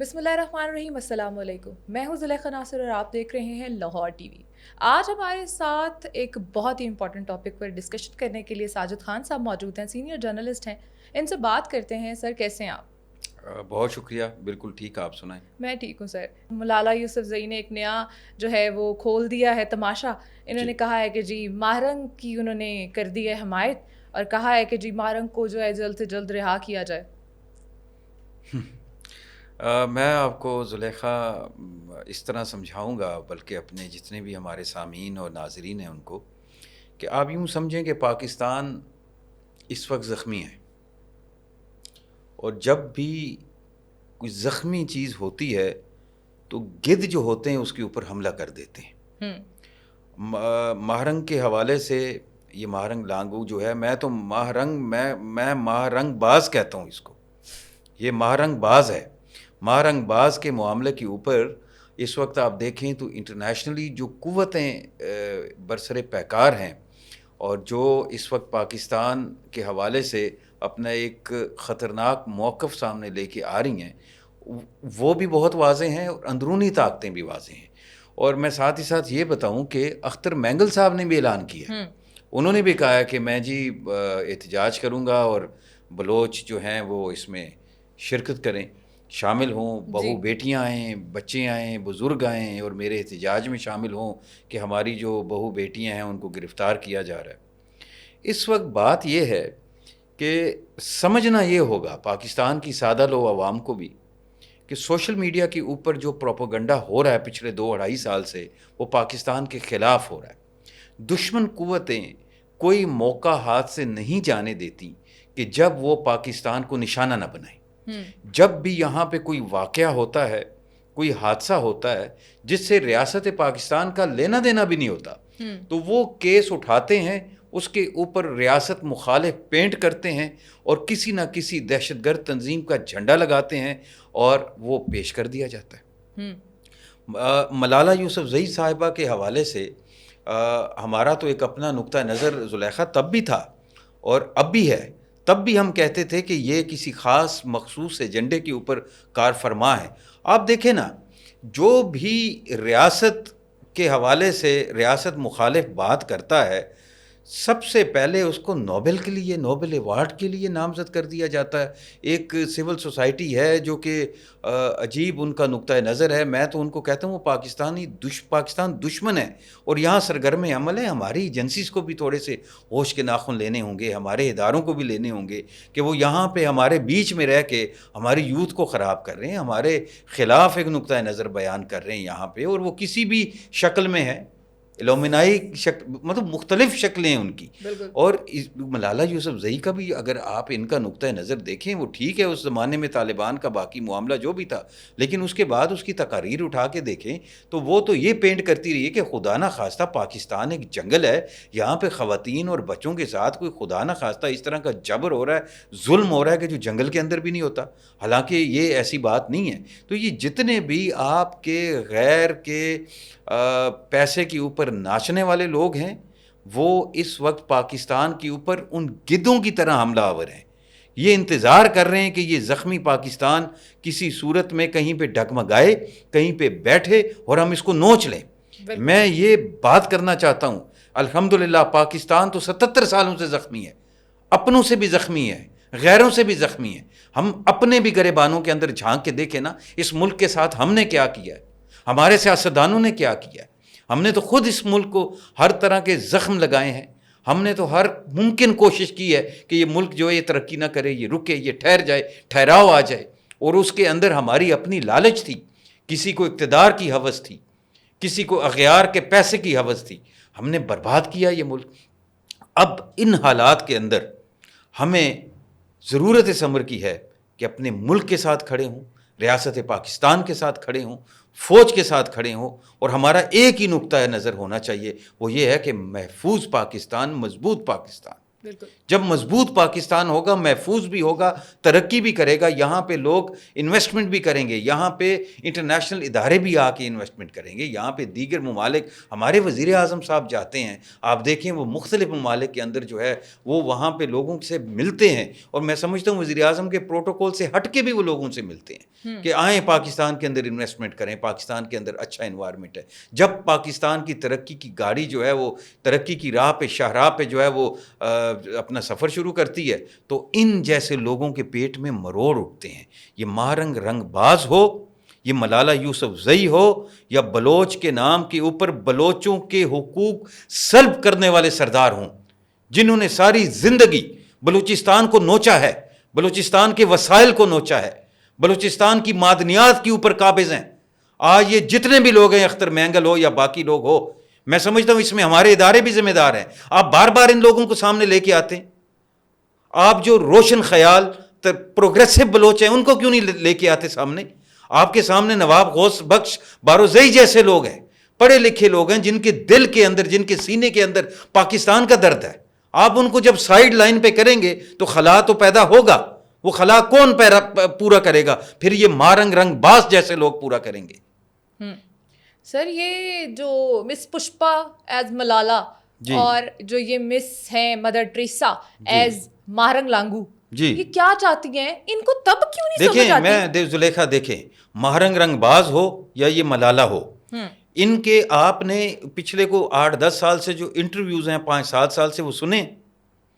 بسم اللہ الرحمن الرحیم. السلام علیکم. میں ہوں زلیخا ناصر اور آپ دیکھ رہے ہیں لاہور ٹی وی. آج ہمارے ساتھ ایک بہت ہی امپورٹنٹ ٹاپک پر ڈسکشن کرنے کے لیے ساجد خان صاحب موجود ہیں. سینئر جرنلسٹ ہیں. ان سے بات کرتے ہیں. سر کیسے ہیں آپ؟ بہت شکریہ. بالکل ٹھیک. آپ سنائیں. میں ٹھیک ہوں سر. ملالہ یوسفزئی نے ایک نیا جو ہے وہ کھول دیا ہے تماشا. انہوں نے کہا ہے کہ جی ماہرنگ کی انہوں نے کر دی ہے حمایت اور کہا ہے کہ جی ماہرنگ کو جو ہے جلد سے جلد رہا کیا جائے. میں آپ کو زلیخا اس طرح سمجھاؤں گا، بلکہ اپنے جتنے بھی ہمارے سامعین اور ناظرین ہیں ان کو، کہ آپ یوں سمجھیں کہ پاکستان اس وقت زخمی ہے، اور جب بھی کوئی زخمی چیز ہوتی ہے تو گدھ جو ہوتے ہیں اس کے اوپر حملہ کر دیتے ہیں. ماہرنگ کے حوالے سے یہ ماہرنگ لانگو جو ہے، میں ماہرنگ باز کہتا ہوں اس کو. یہ ماہرنگ باز ہے. ماہرنگ باز کے معاملے کے اوپر اس وقت آپ دیکھیں تو انٹرنیشنلی جو قوتیں برسر پیکار ہیں اور جو اس وقت پاکستان کے حوالے سے اپنا ایک خطرناک موقف سامنے لے کے آ رہی ہیں، وہ بھی بہت واضح ہیں اور اندرونی طاقتیں بھی واضح ہیں. اور میں ساتھ ہی ساتھ یہ بتاؤں کہ اختر مینگل صاحب نے بھی اعلان کیا. انہوں نے بھی کہا ہے کہ میں جی احتجاج کروں گا اور بلوچ جو ہیں وہ اس میں شرکت کریں، شامل ہوں، بہو بیٹیاں آئیں، بچے آئیں، بزرگ آئیں اور میرے احتجاج میں شامل ہوں کہ ہماری جو بہو بیٹیاں ہیں ان کو گرفتار کیا جا رہا ہے. اس وقت بات یہ ہے کہ سمجھنا یہ ہوگا پاکستان کی سادہ لو عوام کو بھی کہ سوشل میڈیا کے اوپر جو پروپیگنڈا ہو رہا ہے پچھلے 2-2.5 سال سے، وہ پاکستان کے خلاف ہو رہا ہے. دشمن قوتیں کوئی موقع ہاتھ سے نہیں جانے دیتی کہ جب وہ پاکستان کو نشانہ نہ بنائیں. جب بھی یہاں پہ کوئی واقعہ ہوتا ہے، کوئی حادثہ ہوتا ہے جس سے ریاست پاکستان کا لینا دینا بھی نہیں ہوتا، تو وہ کیس اٹھاتے ہیں، اس کے اوپر ریاست مخالف پینٹ کرتے ہیں اور کسی نہ کسی دہشت گرد تنظیم کا جھنڈا لگاتے ہیں اور وہ پیش کر دیا جاتا ہے. ملالہ یوسفزئی صاحبہ کے حوالے سے ہمارا تو ایک اپنا نقطہ نظر زلیخا تب بھی تھا اور اب بھی ہے. تب بھی ہم کہتے تھے کہ یہ کسی خاص مخصوص ایجنڈے کے اوپر کار فرما ہے. آپ دیکھیں نا، جو بھی ریاست کے حوالے سے ریاست مخالف بات کرتا ہے، سب سے پہلے اس کو نوبل کے لیے، نوبل ایوارڈ کے لیے نامزد کر دیا جاتا ہے. ایک سول سوسائٹی ہے جو کہ عجیب ان کا نقطہ نظر ہے. میں تو ان کو کہتا ہوں وہ پاکستان دشمن ہے اور یہاں سرگرم عمل ہے. ہماری ایجنسیز کو بھی تھوڑے سے ہوش کے ناخن لینے ہوں گے، ہمارے اداروں کو بھی لینے ہوں گے کہ وہ یہاں پہ ہمارے بیچ میں رہ کے ہماری یوتھ کو خراب کر رہے ہیں، ہمارے خلاف ایک نقطہ نظر بیان کر رہے ہیں یہاں پہ، اور وہ کسی بھی شکل میں ہے. الومنائی مطلب مختلف شکلیں ہیں ان کی. اور ملالہ یوسفزئی کا بھی اگر آپ ان کا نقطہ نظر دیکھیں، وہ ٹھیک ہے اس زمانے میں طالبان کا باقی معاملہ جو بھی تھا، لیکن اس کے بعد اس کی تقاریر اٹھا کے دیکھیں تو وہ تو یہ پینٹ کرتی رہی ہے کہ خدا نہ خواستہ پاکستان ایک جنگل ہے، یہاں پہ خواتین اور بچوں کے ساتھ کوئی خدا نہ خواستہ اس طرح کا جبر ہو رہا ہے، ظلم ہو رہا ہے کہ جو جنگل کے اندر بھی نہیں ہوتا. حالانکہ یہ ایسی بات نہیں ہے. تو یہ جتنے بھی آپ کے غیر کے پیسے کے اوپر ناچنے والے لوگ ہیں، وہ اس وقت پاکستان کے اوپر ان گدھوں کی طرح حملہ آور ہیں. یہ انتظار کر رہے ہیں کہ یہ زخمی پاکستان کسی صورت میں کہیں پہ ڈگمگائے، کہیں پہ بیٹھے اور ہم اس کو نوچ لیں. میں یہ بات کرنا چاہتا ہوں، الحمدللہ پاکستان تو 77 سالوں سے زخمی ہے، اپنوں سے بھی زخمی ہے، غیروں سے بھی زخمی ہے. ہم اپنے بھی گریبانوں کے اندر جھانک کے دیکھیں نا، اس ملک کے ساتھ ہم نے کیا کیا ہے، ہمارے سیاستدانوں نے کیا کیا ہے. ہم نے تو خود اس ملک کو ہر طرح کے زخم لگائے ہیں. ہم نے تو ہر ممکن کوشش کی ہے کہ یہ ملک جو ہے یہ ترقی نہ کرے، یہ رکے، یہ ٹھہر جائے، ٹھہراؤ آ جائے. اور اس کے اندر ہماری اپنی لالچ تھی، کسی کو اقتدار کی ہوس تھی، کسی کو اغیار کے پیسے کی ہوس تھی. ہم نے برباد کیا یہ ملک. اب ان حالات کے اندر ہمیں ضرورت اس امر کی ہے کہ اپنے ملک کے ساتھ کھڑے ہوں، ریاست پاکستان کے ساتھ کھڑے ہوں، فوج کے ساتھ کھڑے ہوں، اور ہمارا ایک ہی نقطہ نظر ہونا چاہیے، وہ یہ ہے کہ محفوظ پاکستان، مضبوط پاکستان. بالکل. جب مضبوط پاکستان ہوگا، محفوظ بھی ہوگا، ترقی بھی کرے گا، یہاں پہ لوگ انویسٹمنٹ بھی کریں گے، یہاں پہ انٹرنیشنل ادارے بھی آ کے انویسٹمنٹ کریں گے، یہاں پہ دیگر ممالک، ہمارے وزیر اعظم صاحب جاتے ہیں، آپ دیکھیں وہ مختلف ممالک کے اندر جو ہے وہ وہاں پہ لوگوں سے ملتے ہیں، اور میں سمجھتا ہوں وزیر اعظم کے پروٹوکول سے ہٹ کے بھی وہ لوگوں سے ملتے ہیں کہ آئیں پاکستان کے اندر انویسٹمنٹ کریں، پاکستان کے اندر اچھا انوائرمنٹ ہے. جب پاکستان کی ترقی کی گاڑی جو ہے وہ ترقی کی راہ پہ، شاہراہ پہ جو ہے وہ اپنا سفر شروع کرتی ہے تو ان جیسے لوگوں کے پیٹ میں مروڑ اٹھتے ہیں. یہ مہرنگ رنگ باز ہو، یہ ملالہ یوسف زئی ہو، یا بلوچ کے نام کے اوپر بلوچوں کے حقوق سلب کرنے والے سردار ہوں، جنہوں نے ساری زندگی بلوچستان کو نوچا ہے، بلوچستان کے وسائل کو نوچا ہے، بلوچستان کی معدنیات کے اوپر قابض ہیں. آج یہ جتنے بھی لوگ ہیں، اختر مینگل ہو یا باقی لوگ ہو، میں سمجھتا ہوں اس میں ہمارے ادارے بھی ذمہ دار ہیں. آپ بار بار ان لوگوں کو سامنے لے کے آتے ہیں. آپ جو روشن خیال پروگریسو بلوچ ہیں ان کو کیوں نہیں لے کے آتے سامنے؟ آپ کے سامنے نواب غوث بخش بارزئی جیسے لوگ ہیں، پڑھے لکھے لوگ ہیں، جن کے دل کے اندر، جن کے سینے کے اندر پاکستان کا درد ہے. آپ ان کو جب سائیڈ لائن پہ کریں گے تو خلا تو پیدا ہوگا. وہ خلا کون پورا کرے گا؟ پھر یہ مارنگ رنگ باز جیسے لوگ پورا کریں گے. سر یہ جو مس پشپا ایز ملالہ اور جو یہ مس ہیں مدر ٹریسا ایز مہرنگ لانگو، یہ کیا چاہتی ہیں؟ ان کو تب کیوں نہیں سمجھ آتی؟ میں زلیخا دیکھیں، مہرنگ رنگ باز ہو یا یہ ملالہ ہو، ان کے آپ نے پچھلے کو 8-10 سال سے جو انٹرویوز ہیں، 5-7 سال سے وہ سنیں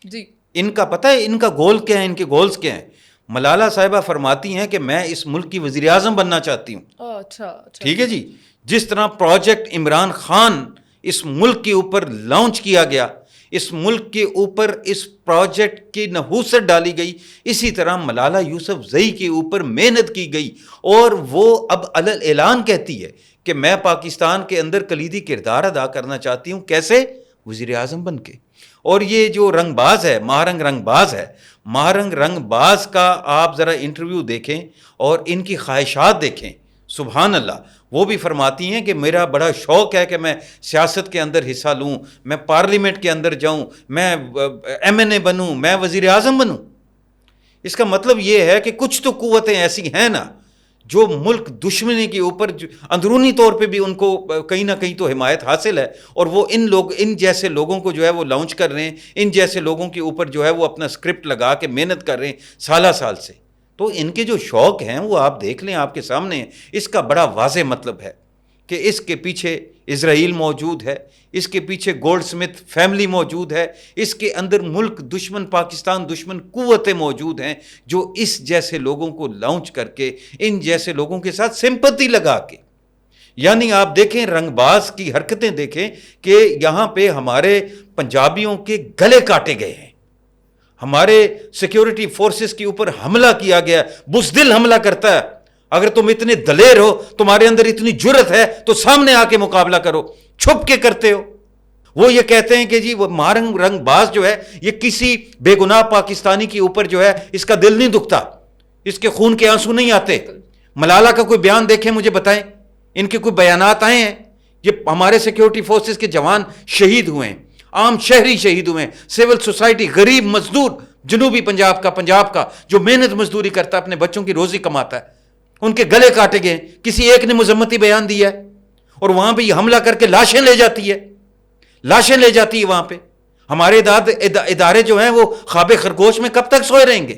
جی. ان کا پتہ ہے ان کا گول کیا ہے، ان کے گولز کیا ہیں؟ ملالہ صاحبہ فرماتی ہیں کہ میں اس ملک کی وزیر اعظم بننا چاہتی ہوں. اچھا ٹھیک ہے جی. جس طرح پروجیکٹ عمران خان اس ملک کے اوپر لانچ کیا گیا، اس ملک کے اوپر اس پروجیکٹ کی نحوست ڈالی گئی، اسی طرح ملالہ یوسف زئی کے اوپر محنت کی گئی، اور وہ اب علل اعلان کہتی ہے کہ میں پاکستان کے اندر کلیدی کردار ادا کرنا چاہتی ہوں. کیسے؟ وزیر اعظم بن کے. اور یہ جو رنگ باز ہے، مہرنگ رنگ باز ہے، مہرنگ رنگ باز کا آپ ذرا انٹرویو دیکھیں اور ان کی خواہشات دیکھیں. سبحان اللہ. وہ بھی فرماتی ہیں کہ میرا بڑا شوق ہے کہ میں سیاست کے اندر حصہ لوں، میں پارلیمنٹ کے اندر جاؤں، میں ایم این اے بنوں، میں وزیر اعظم بنوں. اس کا مطلب یہ ہے کہ کچھ تو قوتیں ایسی ہیں نا جو ملک دشمنی کے اوپر اندرونی طور پہ بھی ان کو کہیں نہ کہیں تو حمایت حاصل ہے، اور وہ ان جیسے لوگوں کو جو ہے وہ لانچ کر رہے ہیں، ان جیسے لوگوں کے اوپر جو ہے وہ اپنا اسکرپٹ لگا کے محنت کر رہے ہیں سالہ سال سے. تو ان کے جو شوق ہیں وہ آپ دیکھ لیں، آپ کے سامنے ہیں. اس کا بڑا واضح مطلب ہے کہ اس کے پیچھے اسرائیل موجود ہے، اس کے پیچھے گولڈ سمتھ فیملی موجود ہے، اس کے اندر ملک دشمن، پاکستان دشمن قوتیں موجود ہیں جو اس جیسے لوگوں کو لانچ کر کے ان جیسے لوگوں کے ساتھ سمپتی لگا کے، یعنی آپ دیکھیں رنگ باز کی حرکتیں دیکھیں کہ یہاں پہ ہمارے پنجابیوں کے گلے کاٹے گئے ہیں، ہمارے سیکیورٹی فورسز کے اوپر حملہ کیا گیا، بزدل حملہ کرتا ہے. اگر تم اتنے دلیر ہو، تمہارے اندر اتنی جرت ہے تو سامنے آ کے مقابلہ کرو، چھپ کے کرتے ہو. وہ یہ کہتے ہیں کہ جی وہ مہرنگ رنگ باز جو ہے یہ کسی بے گناہ پاکستانی کے اوپر جو ہے اس کا دل نہیں دکھتا، اس کے خون کے آنسو نہیں آتے. ملالہ کا کوئی بیان دیکھیں، مجھے بتائیں، ان کے کوئی بیانات آئے ہیں؟ یہ ہمارے سیکیورٹی فورسز کے جوان شہید ہوئے ہیں، عام شہری شہید ہوئے ہیں، سول سوسائٹی، غریب مزدور جنوبی پنجاب کا جو محنت مزدوری کرتا ہے، اپنے بچوں کی روزی کماتا ہے، ان کے گلے کاٹے گئے. کسی ایک نے مذمتی بیان دیا ہے؟ اور وہاں پہ یہ حملہ کر کے لاشیں لے جاتی ہے وہاں پہ. ہمارے ادارے جو ہیں وہ خواب خرگوش میں کب تک سوئے رہیں گے؟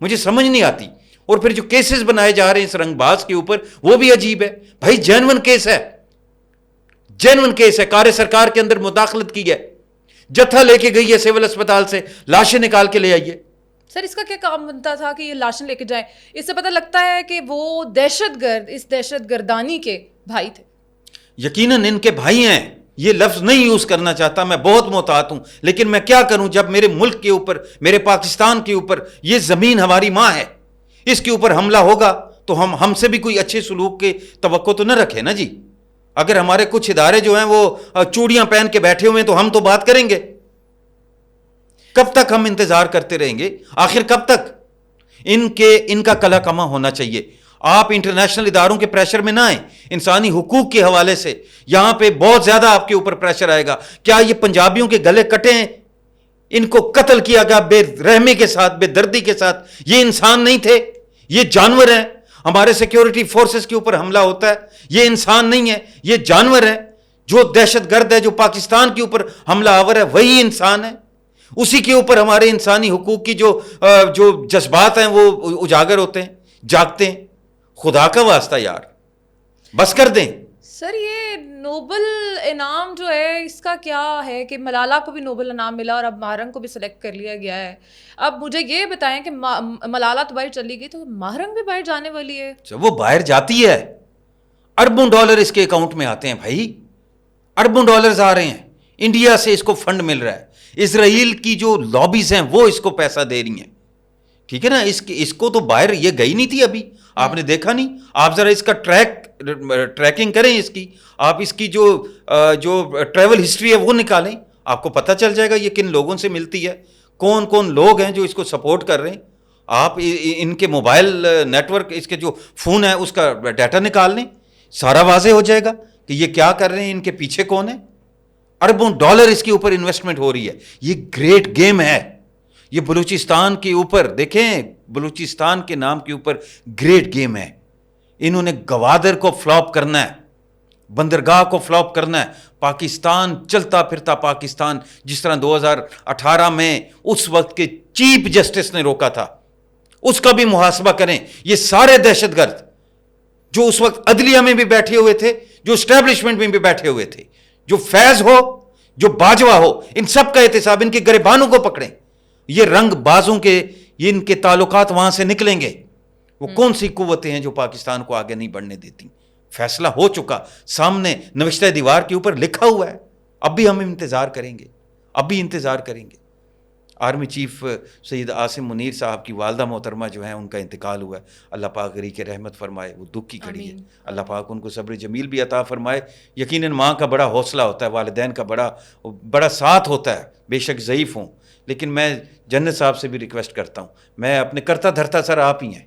مجھے سمجھ نہیں آتی. اور پھر جو کیسز بنائے جا رہے ہیں اس رنگ باز کے اوپر وہ بھی عجیب ہے. بھائی جینون کیس ہے، کار سرکار کے اندر مداخلت کی ہے، جتھا لے کے گئی ہے سول اسپتال سے، لاشیں نکال کے لے آئیے. سر اس کا کیا کام بنتا تھا کہ یہ لاشیں لے کے جائیں؟ اس سے پتہ لگتا ہے کہ وہ دہشت گرد، اس دہشت گردانی کے بھائی تھے. یقیناً ان کے بھائی ہیں. یہ لفظ نہیں یوز کرنا چاہتا، میں بہت محتاط ہوں، لیکن میں کیا کروں جب میرے ملک کے اوپر، میرے پاکستان کے اوپر، یہ زمین ہماری ماں ہے، اس کے اوپر حملہ ہوگا تو ہم سے بھی کوئی اچھے سلوک کے توقع تو نہ رکھے نا جی. اگر ہمارے کچھ ادارے جو ہیں وہ چوڑیاں پہن کے بیٹھے ہوئے ہیں تو ہم تو بات کریں گے. کب تک ہم انتظار کرتے رہیں گے؟ آخر کب تک؟ ان کا کلا کما ہونا چاہیے. آپ انٹرنیشنل اداروں کے پریشر میں نہ آئیں. انسانی حقوق کے حوالے سے یہاں پہ بہت زیادہ آپ کے اوپر پریشر آئے گا. کیا یہ پنجابیوں کے گلے کٹے ہیں ان کو قتل کیا گیا بے رحمی کے ساتھ, بے دردی کے ساتھ. یہ انسان نہیں تھے, یہ جانور ہیں. ہمارے سیکیورٹی فورسز کے اوپر حملہ ہوتا ہے, یہ انسان نہیں ہے, یہ جانور ہے. جو دہشت گرد ہے, جو پاکستان کے اوپر حملہ آور ہے, وہی انسان ہے. اسی کے اوپر ہمارے انسانی حقوق کی جو جذبات ہیں وہ اجاگر ہوتے ہیں, جاگتے ہیں. خدا کا واسطہ یار, بس کر دیں. سر یہ نوبل انعام جو ہے اس کا کیا ہے کہ ملالہ کو بھی نوبل انعام ملا اور اب ماہرنگ کو بھی سلیکٹ کر لیا گیا ہے. اب مجھے یہ بتائیں کہ ملالہ تو باہر چلی گئی تو ماہرنگ بھی باہر جانے والی ہے. وہ باہر جاتی ہے, اربوں ڈالر اس کے اکاؤنٹ میں آتے ہیں بھائی, اربوں ڈالرز آ رہے ہیں. انڈیا سے اس کو فنڈ مل رہا ہے, اسرائیل کی جو لابیز ہیں وہ اس کو پیسہ دے رہی ہیں. ٹھیک ہے نا, اس کو تو باہر یہ گئی نہیں تھی ابھی, آپ نے دیکھا نہیں. آپ ذرا اس کا ٹریکنگ کریں, اس کی آپ اس کی جو ٹریول ہسٹری ہے وہ نکالیں, آپ کو پتہ چل جائے گا یہ کن لوگوں سے ملتی ہے, کون کون لوگ ہیں جو اس کو سپورٹ کر رہے ہیں. آپ ان کے موبائل نیٹ ورک, اس کے جو فون ہے اس کا ڈیٹا نکال لیں, سارا واضح ہو جائے گا کہ یہ کیا کر رہے ہیں, ان کے پیچھے کون ہے. اربوں ڈالر اس کے اوپر انویسٹمنٹ ہو رہی ہے. یہ گریٹ گیم ہے. یہ بلوچستان کے اوپر دیکھیں, بلوچستان کے نام کے اوپر گریٹ گیم ہے. انہوں نے گوادر کو فلاپ کرنا ہے, بندرگاہ کو فلاپ کرنا ہے. پاکستان چلتا پھرتا پاکستان, جس طرح 2018 میں اس وقت کے چیف جسٹس نے روکا تھا, اس کا بھی محاسبہ کریں. یہ سارے دہشت گرد جو اس وقت عدلیہ میں بھی بیٹھے ہوئے تھے, جو اسٹیبلشمنٹ میں بھی بیٹھے ہوئے تھے, جو فیض ہو, جو باجوہ ہو, ان سب کا احتساب, ان کے گریبانوں کو پکڑیں. یہ رنگ بازوں کے, یہ ان کے تعلقات وہاں سے نکلیں گے. وہ کون سی قوتیں ہیں جو پاکستان کو آگے نہیں بڑھنے دیتی؟ فیصلہ ہو چکا, سامنے نوشتہ دیوار کے اوپر لکھا ہوا ہے. اب بھی ہم انتظار کریں گے, اب بھی انتظار کریں گے. آرمی چیف سید عاصم منیر صاحب کی والدہ محترمہ جو ہیں, ان کا انتقال ہوا ہے. اللہ پاک غریق کے رحمت فرمائے, وہ دکھ کی گھڑی ہے. اللہ پاک ان کو صبر جمیل بھی عطا فرمائے. یقیناً ماں کا بڑا حوصلہ ہوتا ہے, والدین کا بڑا ساتھ ہوتا ہے, بے شک ضعیف ہوں. لیکن میں جنت صاحب سے بھی ریکویسٹ کرتا ہوں, میں اپنے کرتا دھرتا سر آپ ہی ہیں.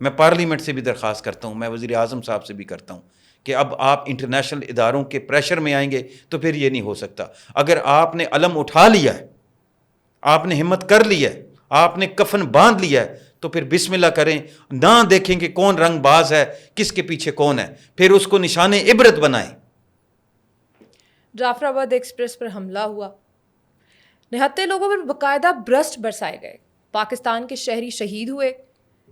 میں پارلیمنٹ سے بھی درخواست کرتا ہوں, میں وزیر اعظم صاحب سے بھی کرتا ہوں کہ اب آپ انٹرنیشنل اداروں کے پریشر میں آئیں گے تو پھر یہ نہیں ہو سکتا. اگر آپ نے علم اٹھا لیا ہے, آپ نے ہمت کر لی ہے, آپ نے کفن باندھ لیا ہے, تو پھر بسم اللہ کریں. نہ دیکھیں کہ کون رنگ باز ہے, کس کے پیچھے کون ہے, پھر اس کو نشان عبرت بنائیں. جعفر آباد ایکسپریس پر حملہ ہوا, نہتے لوگوں پر باقاعدہ برسٹ برسائے گئے, پاکستان کے شہری شہید ہوئے.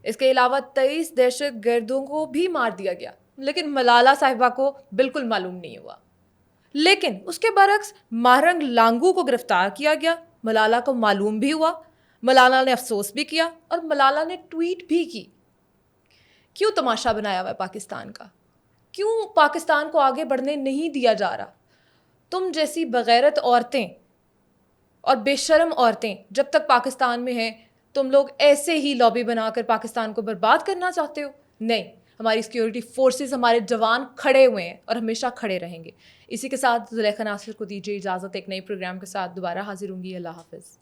اس کے علاوہ 23 دہشت گردوں کو بھی مار دیا گیا, لیکن ملالہ صاحبہ کو بالکل معلوم نہیں ہوا. لیکن اس کے برعکس ماہرنگ لانگو کو گرفتار کیا گیا, ملالہ کو معلوم بھی ہوا, ملالہ نے افسوس بھی کیا اور ملالہ نے ٹویٹ بھی کی. کیوں تماشا بنایا ہوا ہے پاکستان کا؟ کیوں پاکستان کو آگے بڑھنے نہیں دیا جا رہا؟ تم جیسی بغیرت عورتیں اور بے شرم عورتیں جب تک پاکستان میں ہیں, تم لوگ ایسے ہی لابی بنا کر پاکستان کو برباد کرنا چاہتے ہو؟ نہیں, ہماری سیکیورٹی فورسز, ہمارے جوان کھڑے ہوئے ہیں اور ہمیشہ کھڑے رہیں گے. اسی کے ساتھ زلیخا ناصر کو دیجیے اجازت, ایک نئی پروگرام کے ساتھ دوبارہ حاضر ہوں گی. اللہ حافظ.